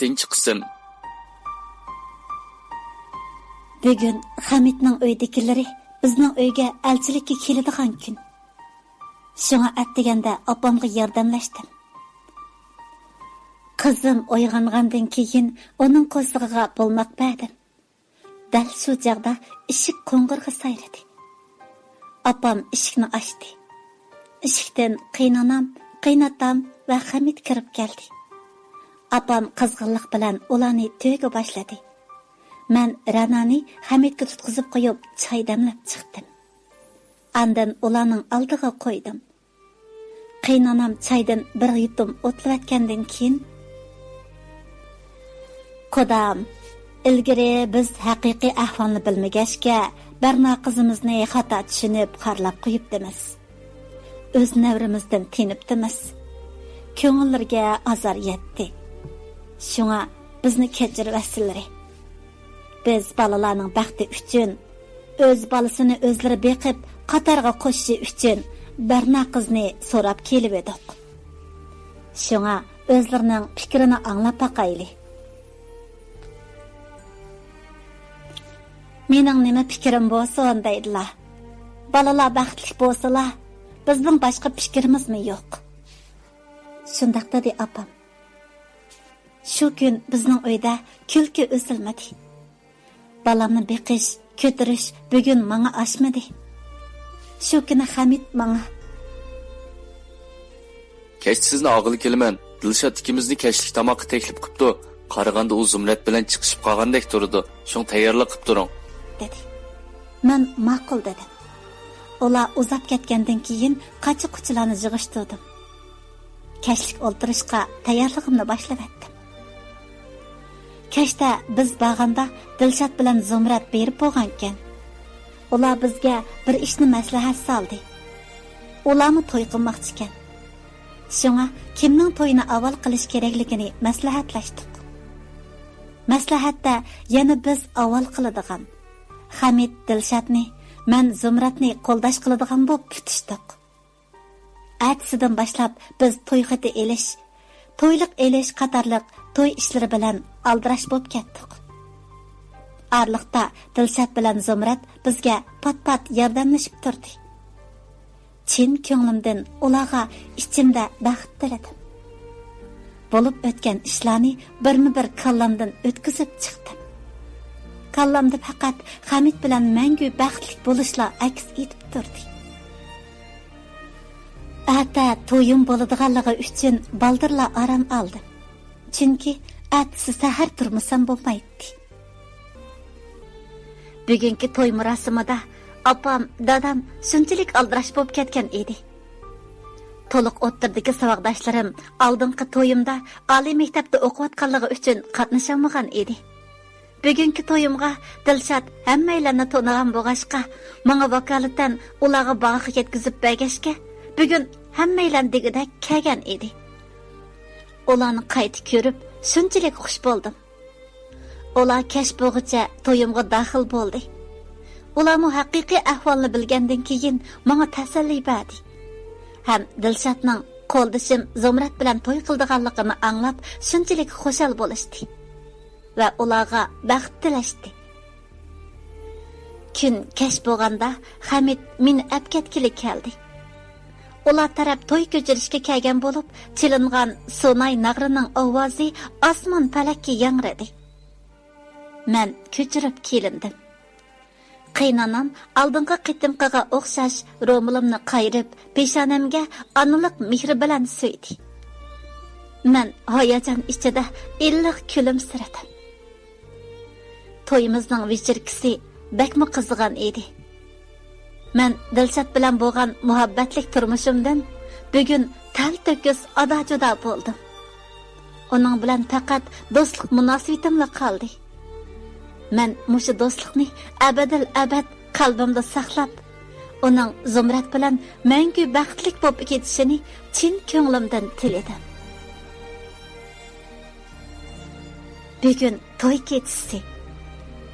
tinch qilsin. Bugun Hamidning uydagilari bizning uyga elchilikka keladigan kun. Shunga atdeganda opamga yordamlashdim. Qizim uyg'ongandan keyin uning qo'zig'iga bo'lmoq berdim. Dal shu chaqda eshik qo'ng'irg'i sayradi. Opam eshikni ochdi. Eshikdan qaynonam, qaynotam va Hamid kirib keldi. Opam qizg'inlik bilan ularni to'yga boshladi. Men Ranani Hamidga tutqizib qo'yib, choy damlab chiqdim. Andan ularning oldiga qo'ydim. Qaynonam choydan bir yutum o'tlayotgandan keyin Qodam, ilgari biz haqiqiy ahvolni bilmagachga, Barno qizimizni xato tushunib, qarlab qo'yibdimiz. O'z navrimizdan tinibdimiz. Ko'ngillarga azor yetdi. Shunga bizni kechirvasizlar. Biz balalarning baxti uchun, o'z balasini o'zlari beqib, qatorga qo'shishi uchun Barno qizni so'rab kelib edik. Shunga o'zlarining fikrini anglab baqayli. Mening nima fikrim bo'lsa ondaydilar. Balalar baxtli bo'lsalar, bizning boshqa fikrimizmi yo'q? Shundaq dedi opam. Shu kun bizning uyda kulki o'silmadi. Balamni beqish, ko'tirish bugun menga oshmadi. Shu kuni Hamid menga Kech sizni og'il kelman. Dilshod ikkimizni kechlik tomoqqa taklif qilibdi. Qaraganda u Zumrat bilan chiqishib qolgandek turdi. Shung tayyorlik qilib turing. dedi. Men ma'qul dedim. Ular uzab ketgandan keyin qachi-quchilarni yig'ishtirdim. Kechlik o'ltirishga tayyorligimni boshlab etdim. Kechda biz bag'anda Dilshod bilan Zumrat berib bo'lgan ekan. Ular bizga bir ishni maslahat soldi. Ularni to'y qilmoqchi ekan. Shunga kimning to'yini avval qilish kerakligini maslahatlashdik. Maslahatda yana biz avval qiladigan Hamid Dilshodni, men Zumratni qo'ldash qiladigan bo'lib tutishdik. Atisidan boshlab biz to'y xati elish, to'yliq elish qatorliq to'y ishlari bilan aldirash bo'lib ketdik. Arliqda Dilshod bilan Zumrat bizga pat-pat yordamlashib turdi. Chin ko'nglimdan ularga ichimda baxt tiladim. Bo'lib o'tgan ishlarni birma-bir kallamdan o'tkazib chiqdim. Kallamda faqat Hamid bilan mangu baxtli bo'lishlar aks etib turdi. Ata to'yim bo'ladiganligi uchun baldirlar aram oldim. Chunki atsi sahar turmasam bo'lmaydi. Bugungi to'y marosimida opam, dadam shunchalik aldirash bo'lib ketgan edi. To'liq o'ttirdagi saboqdoshlarim oldingi to'yimda oliy maktabda o'qiyotganligi uchun qatnasholmagan edi. Bugungi to'yimga Dilshod hammalarni to'nagan bo'g'ashqa, menga vakolatan ularga bog'ga yetkazib bergashga, bugun hammalar degida kelgan edi. Ularni qaytib ko'rib, shunchalik xush bo'ldim. Ular kesh bo'g'icha to'yimga daxil bo'ldi. Ularni haqiqiy ahvolni bilgandan keyin menga tasalli berdi. Ham Dilshodning qo'ldishim Zumrat bilan to'y qildiganligini anglab, shunchalik xushal bo'lishdi va ularga baxt tilashdi. Kun kesh bo'lganda Hamid meni apketkili keldi. Ular taraf to'y ko'chirishga kelgan bo'lib, chilingan Sonay nag'rining ovozi osmon falakka yangradi. Men ko'chirib kelindim. Qaynonam oldingi qitimqiga o'xshash ro'milimni qayrib, peshonamga onalik mehri bilan so'ydi. Men hayajon ichida illiq kulimsiradim. To'yimizning vechirkisi bakmi qizigan edi. Men Dilshod bilan bo'lgan muhabbatlik turmushimdan bugun tal-to'kis ado-judo bo'ldim. Uning bilan faqat do'stlik munosabatimla qoldi. Men mushu do'stlikni abadil abad qalbimda saqlab, uning Zumrat bilan mangu baxtli bo'lib ketishini chin ko'nglimdan tiladim. Bugun to'y kechisi.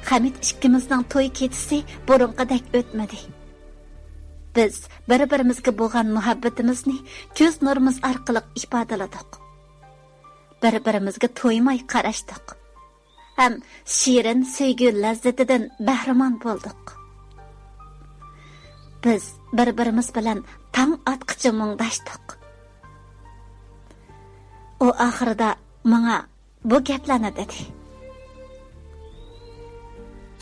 Hamid ikkimizning to'y kechisi burunqidek o'tmadi. Biz bir-birimizga bo'lgan muhabbatimizni ko'z nurimiz orqali ifodaladik. bir-birimizga to'ymay qarashdik. Ham shirin sevgi lazzatidan bahramand bo'ldik. Biz bir-birimiz bilan tang atqicha mungdashdik. O oxirida menga bu gaplarni dedi.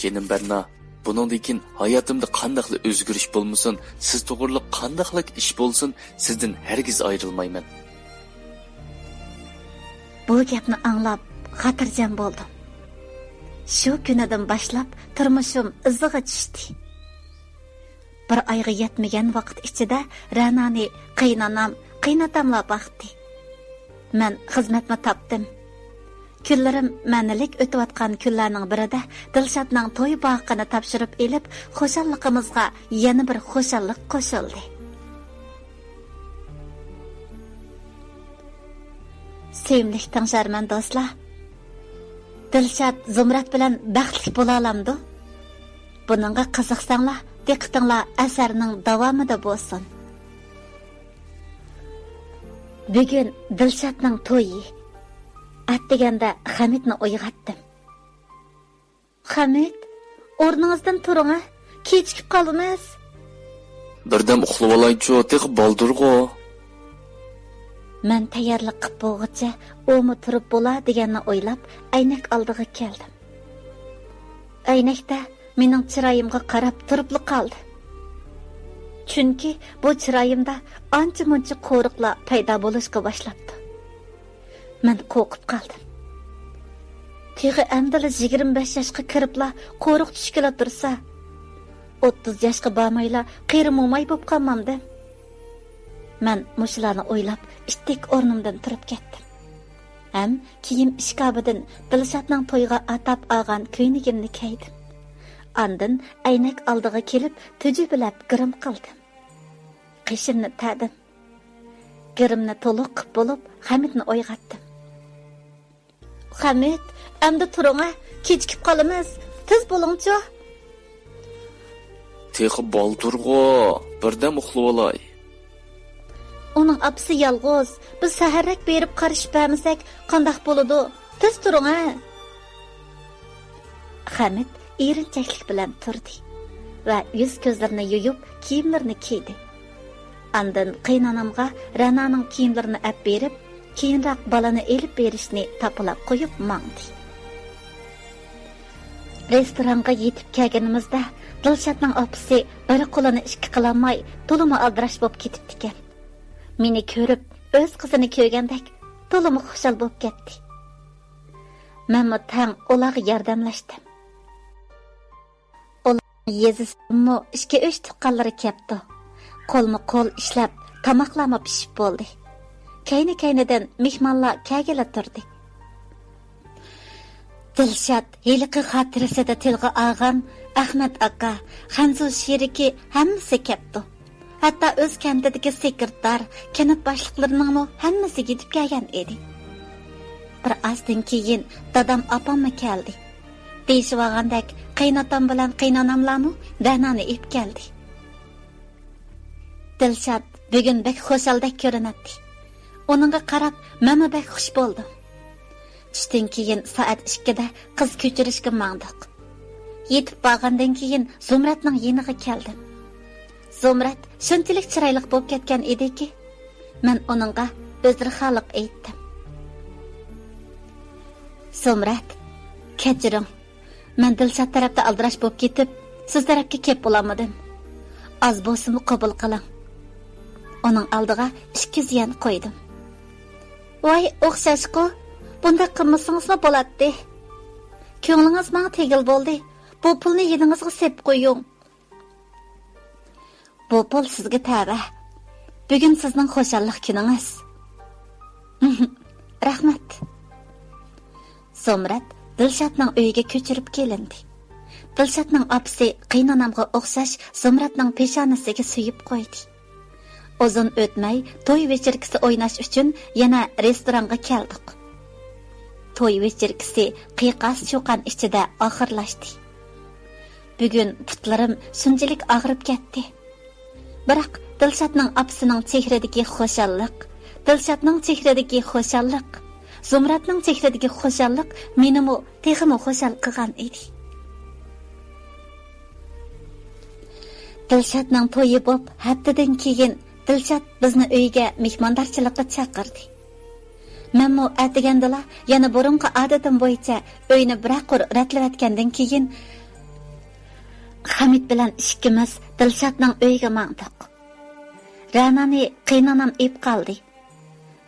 Jenim Berna, buningdan keyin hayotimda qandaqli o'zgarish bo'lmasin, siz to'g'riliq qandaqli ish bo'lsin, sizdan hargiz ayrilmayman. Bu gapni anglab xotirjam bo'ldim. Shu kunidan boshlab turmushim iziga tushdi. Bir oyga yetmagan vaqt ichida Ranani qaynatamla baxtdi. Men xizmatni topdim. Kunlarim ma'nilik o'tayotgan kunlarning birida Dilshodning to'y boqini topshirib elib, xo'shalligimizga yana bir xo'shallik qo'shildi. Sevimli tanışarman do'stlar. Dilshod Zumrat bilan baxtli bo'la olamdi. Buningga qiziqsanglar, diqqatinglar asarning davomida bo'lsin. Bugun Dilshodning to'yi. Atdeganda Hamidni uyg'otdim. Hamid, o'rningizdan turing, kechikib qolamiz. Birdam uxlab olaychi, tek boldurg'o. Men tayyorlik qilib bo'lguncha, o'mi turib bo'lar deganni o'ylab, aynak oldiga keldim. Aynakda mening chiroyimga qarab turibli qoldi. Chunki bu chiroyimda ancha-muncha qo'riqlar paydo bo'lishga boshlabdi. Men qo'rqib qoldim. Tig'i amdala 25 yoshga kiribla qo'riq tushkila tursa, 30 yoshga bormayla qirimomay bo'lib qolmamdi. Men mushularni o'ylab, ishtik o'rnimdan turib ketdim. Ham kiyim ishkobidan Dilshodning to'yga atab olgan ko'ynagimni kiydim. Andin aynak oldiga kelib, tujubilab girim qildim. Qishimni tadim. Girimni to'liq qilib bo'lib, Hamidni uyg'otdim. Hamid, endi turing, kechikib qolamiz. Tez bo'ling-chi. Tek boldurg'o, birdam uxlab olay. Onun apsi yalğız. Biz saharrak berib qarışib bermasak, qandaq bo'ladi? Tez turing. Hamid erinchaklik bilan turdi va yuz ko'zlarini yuyib, kiyimlarini kiydi. Andin qaynonamga Rananing kiyimlarini olib berib, keyinroq balani elib berishni tapilab qo'yib mangdi. Restoranga yetib kelganimizda Dilshodning opasi bir qo'lini ishga qilolmay, to'limi aldirash bo'lib ketibdi ekan. Meni ko'rib, o'z qizini ko'rgandek, to'limi xushal bo'lib ketdi. Men tang ularga yordamlashdim. Ular yezisimi ishga o'ch tuqqanlari kepti. Qo'lma-qo'l ishlab, tomoqlarni pishib bo'ldi. Kayni-kaynidan mehmonlar kelgala turdi. Dilshod yiliqi xotirasida tilga olgan Ahmad aka, Xanzu sheriki hammasi kepti. Hatta o'z kantidagi sekretar, kanat boshliqlarining hammasi yetib kelgan edi. Bir ozdan keyin dadam opamma keldi. Deyishib olgandek, qaynotam bilan qaynonamlarni danani ep keldi. Dilshod bugun bek xo'shaldek ko'rinadi. Onunga qarab, mama bek xush bo'ldim. Tushdan keyin soat 2da qiz ko'chirishga mangdiq. Yetib borgandan keyin Zumratning yeniga keldim. Zumrat shunchalik chiroyli bo'lib ketgan ediki, men onunga o'zrixolik aytdim. Zumrat, kechiring. Men Dilshod tarafda aldirash bo'lib ketib, siz tarafga kelib bo'lamadim. Az bo'lsin qabul qiling. Onun aldığa 2 ziyan qo'ydim. Voy, o'xshashqo, bunda qilmasangiz bo'ladi. Ko'nglingiz menga tegil bo'ldi. Bu pulni yedingizga sep qo'ying. Bu pul sizga tava. Bugun sizning xo'shallik kuningiz. Rahmat. Zumrat Dilshodning uyiga ko'chirib kelindi. Dilshodning opasi qaynonamga o'xshash Zumratning peshonasiga suyib qo'ydi. Uzun o'tmay to'y vechirkisi o'ynash uchun yana restoranga keldik. To'y vechirkisi qiyoqas cho'qan ichida oxirlashdi. Bugun putlarim shunchalik og'rib ketdi. Biroq Dilshodning opasining chehradagi xo'shallik, Dilshodning chehradagi xo'shallik, Zumratning chehradagi xushallik menimi texmi xushal qilgan edi. Dilshatning to'yi bo'lib, haftadan keyin Dilshat bizni uyga mehmondorchilikqa chaqirdi. Menmo atagandala yana burunqi odatim bo'yicha uyni biraqur ratlayotgandan keyin Hamid bilan ikkimiz Dilshatning uyiga mangdiq. Ranani qiynanam ep qoldi.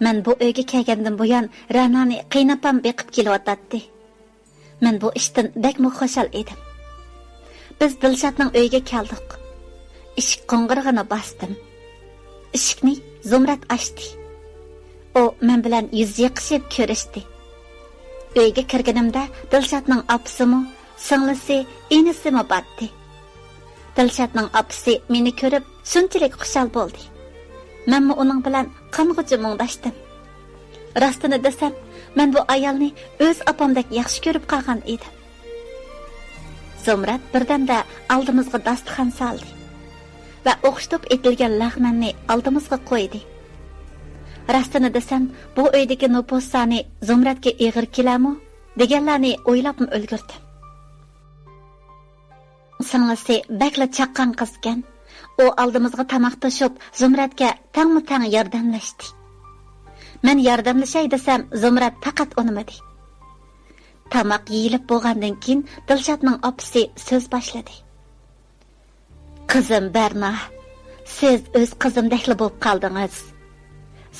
Men bu uyga kelgandan buyon Ranani qiynapam beqib kelyotdi. Men bu ishdan bakmo xushal edim. Biz Dilshatning uyiga keldik. Eshik qo'ng'irog'ini bosdim. Eshikni Zumrat ochdi. O men bilan yuz yiqishib ko'rishdi. Uyga kirganimda Dilshatning opasimi, singlisi, inisimi batdi. Dilshatning opasi meni ko'rib shunchalik xushal bo'ldi. Menmi uning bilan qang'ichi mungdashdim. Rostini desam, men bu ayolni o'z opamdek yaxshi ko'rib qolgan edim. Zumrat birdamda oldimizga dasturxon soldi va o'xshitib etilgan lag'manni oldimizga qo'ydi. Rostini desam, bu uydagi nopos soni Zumratga ig'ir kelami deganlarni o'ylabmi ulgurdim. Singlisi bakla chaqqan qizgan. O oldimizga tamoq to'shib Zumratga tangmi-tang yordamlashdi. Men yordamlashay desam, Zumrat faqat unimadi. Tamoq yeyilib bo'lgandan keyin Dilshatning opasi so'z boshladi. Qizim Barna, siz o'z qizimdekli bo'lib qoldingiz.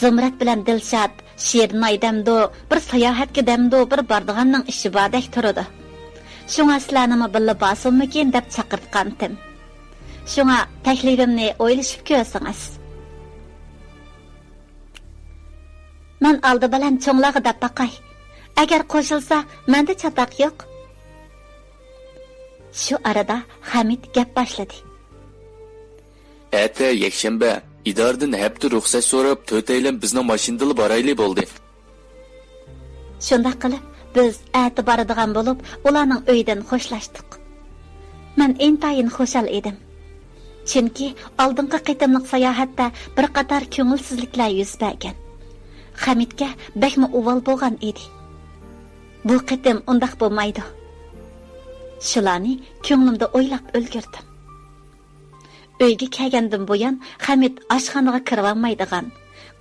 Zumrat bilan Dilshat Shernoy damdo, bir sayohatga damdo, bir bordiganning ishi bordek turadi. Shunga sizlarni billa bosimmikin deb chaqirtgandim. Shunga taklifimni o'ylashib ko'rsangiz. Men oldi bilan cho'nglag'i deb baqay. Agar qo'shilsa, menda chatoq yo'q. Shu arada Hamid gap boshladi. Ata yakshanba idordan hafta ruxsat so'rab, to'taylan bizning mashinada borayli bo'ldi. Shunda qilib biz ati boradigan bo'lib, ularning uyidan xo'shlashdik. Men intayin xushal edim. Chunki oldingi qitimliq sayohatda bir qator ko'ngilsizliklar yuz bergan. Hamidga bakmi uval bo'lgan edi. Bu qitim undaq bo'lmaydi. Shularni ko'nglimda o'ylab ulgurdim. Uyga kelgandan buyon Hamid oshxonaga kirolmaydigan,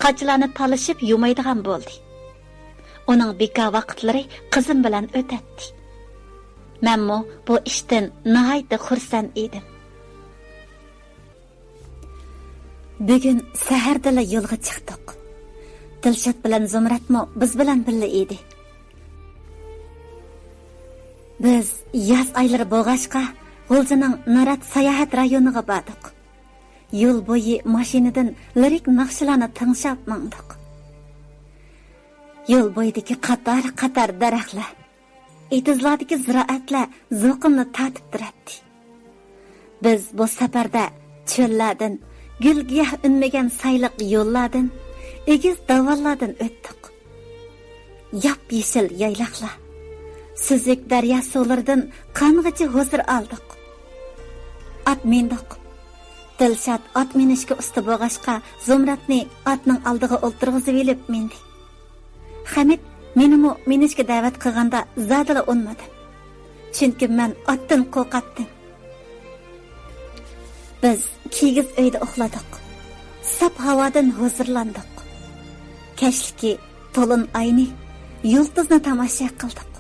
qochlarni talishib yumaydigan bo'ldi. Uning bekor vaqtlari qizim bilan o'tadi. Menmo bu ishdan nihoyat xursand edim. Bugun sahardala yo'lga chiqdik. Dilshat bilan Zumratmo biz bilan birga edi. Biz yoz oylari bo'lg'achqa G'uljining Narat sayohat rayoniga bordik. Yo'l bo'yi mashinadan lirik naqshlarni tinglab mangdik. Yo'l bo'yidagi qator daraxtlar, etizlardagi ziroatlar zo'qimni tatib turadi. Biz bu safarda cho'llardan, gulgiyah unmagan sayliq yo'llardan, egiz davollardan o'tdik. Yap-yeshil yayloqlar, suzuk daryo suvlaridan qang'ichi huzur oldik. At mindik. Dilshat at minishga usta bo'lg'achqa Zumratni atning oldiga o'ltirg'izib olib mindi. Hamid menimi minishga da'vat qilganda zadala unmadi. Chunki men atdan qo'rqatdim. Biz kigiz uyda uxladik. Sap havodan huzurlandik. Kashliki to'lin oyni, yulduzni tomosha qildik.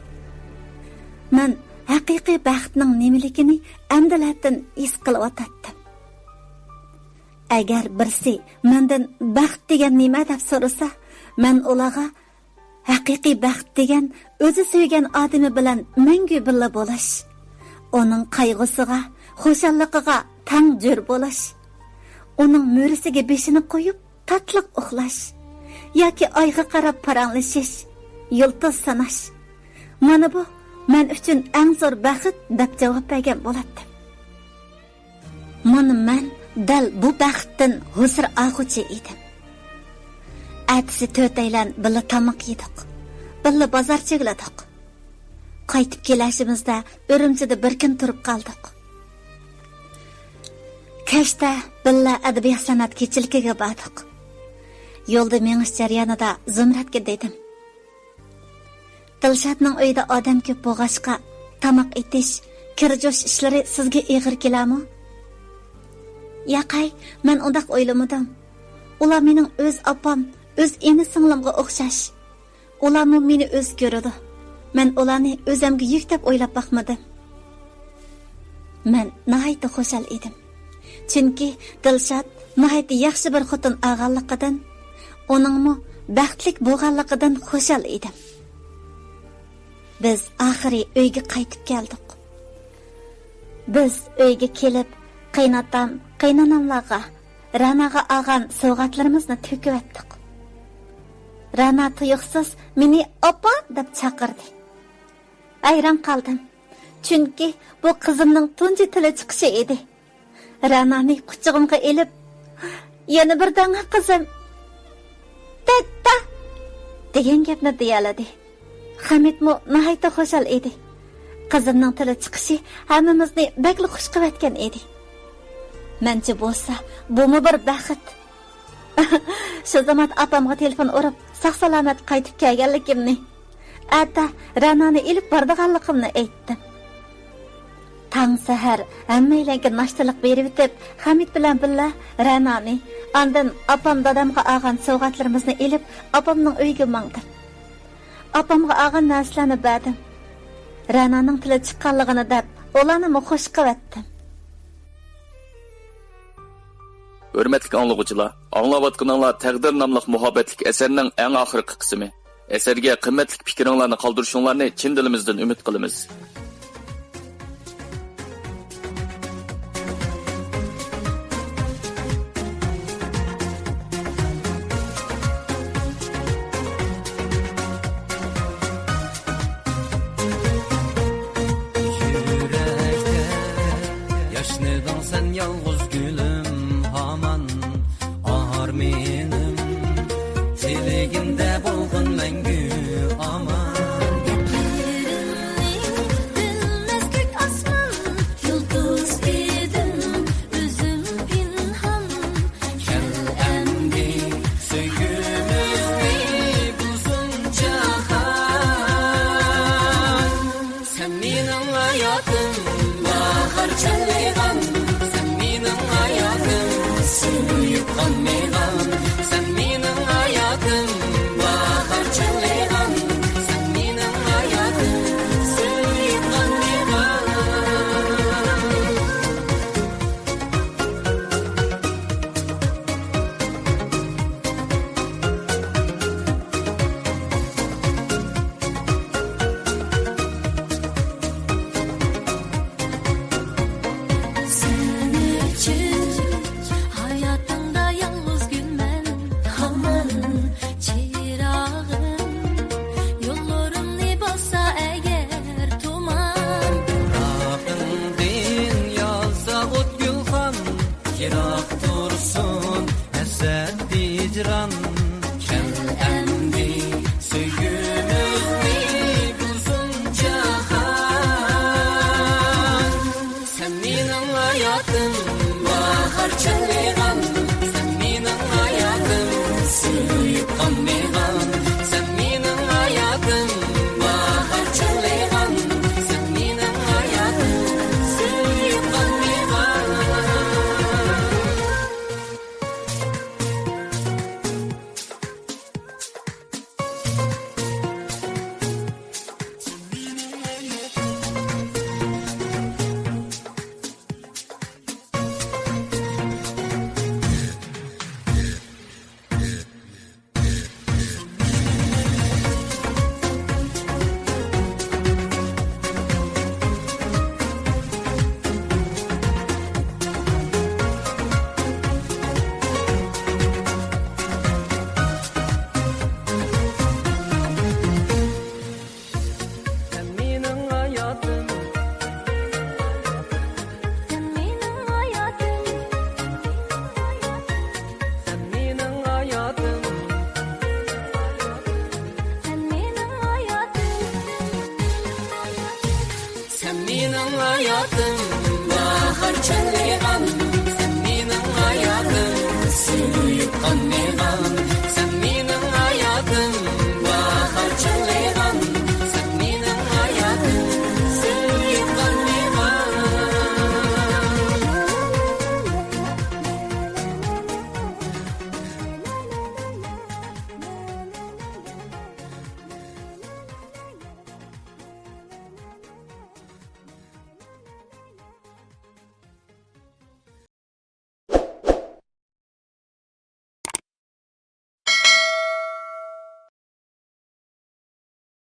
Men haqiqiy baxtning nimaligini amdilatdan his qilib o'tdim. Agar birsi mendan baxt degan nima deb so'rasa, men ularga haqiqiy baxt degan o'zi sevgan odami bilan mangu birga bo'lish, uning qayg'usiga, xushalligiga tang jo'r bo'lish, uning mo'risiga beshini qo'yib tatliq uxlash yoki oyga qarab paranglashish, yulduz sanash. Mana bu men uchun eng zo'r baxt deb javob bergan bo'ladi. Mana men dal bu baxtdan huzur olg'uchi edim. Atisi to'taylan birga tamoq yedik, birga bozor chigladik. Qaytib kelishimizda Urumchida bir kun turib qoldik. Kashda birga adabiyot san'at kechiligiga bordik. Yo'lda menish jarayonida Zumratga dedim: Dilshatning uyida odam ko'p bo'lg'achqa, tamoq etish, kir-jo'sh ishlari sizga ig'ir keladimi? Yaqay, men undaq o'ylamadim. Ular mening o'z opam, o'z eni singlimga o'xshash. Ularni meni o'z ko'radi. Men ularni o'zimga yuk deb o'ylab boqmadim. Men nihoyatda xushal edim. Chunki Dilshat nihoyatda yaxshi bir xotin olganligidan, uningmi baxtlik bo'lganligidan xushal edim. Biz oxiri uyga qaytib keldik. Biz uyga kelib, qaynatam, qaynonamlarga, Ranaga olgan sovg'atlarimizni to'kib etdik. Rana tuyuqsiz meni opa deb chaqirdi. Ayron qoldim. Chunki bu qizimning tunji tili chiqishi edi. Ranani quchog'imga elib, yana bir danga qizim, "Tatta" degan gapni deyaladi. Hamidmo nihoyatda xushal edi. Qizimning tili chiqishi hammamizni bakli xush qilayotgan edi. Mencha bo'lsa, bumi bir baxt. Shu zaman opamga telefon urib, sog'-salomat qaytib kelganligimni, ata Ranani ilib borganligimni aytdim. Tang sahar hammalarga nashtalik berib o'tib, Hamid bilan birga Ranani, ondan opam dadamga olgan sovg'atlarimizni ilib, opamning uyiga mangdim. Opamga olgan narsalarni berdim. Rananing tili chiqqanligini deb, ularni xush qilatdim. Hürmetlik anlıqçılar, anlavatqınlar Təqdir namlıq muhabbetlik eserinin en ahırkı qismi. Eserge qimmetlik fikirlerini qaldırışınlarını chin dilimizden ümit qilamiz. Yürekte yaşlıdan sen yalnız gülüm. Ahar menim tiligimde bulgun mengü aman. Bilmez gök asman, yıldız edim, özüm pinhan. Gel emdi söygümüzü buzun cahan. Sen benim hayatım, bahar çalıgan. Sen benim hayatım, suyup kanmaygan. Sen benim hayatım, bahar çalıgan. Sen benim hayatım, suyup kanmaygan. Sen için hayatımda yalnız gülmen, aman çırağım. Yollarımni bassa eğer tuman. Rakındin yazsa ot gülhan, yirak dursun esed dicran. Kel emdi söygümüzni buzun cahan. Sen benim hayatım, bahar çalıgan. Sen benim hayatım, suyup kanmaygan. Sen benim hayatım, bahar çalıgan. Sen benim hayatım, suyup kanmaygan. Sen benim hayatım, Sen benim hayatım, sen benim hayatım. sen benim hayatım. Sen benim hayatım, bahar çalıgan.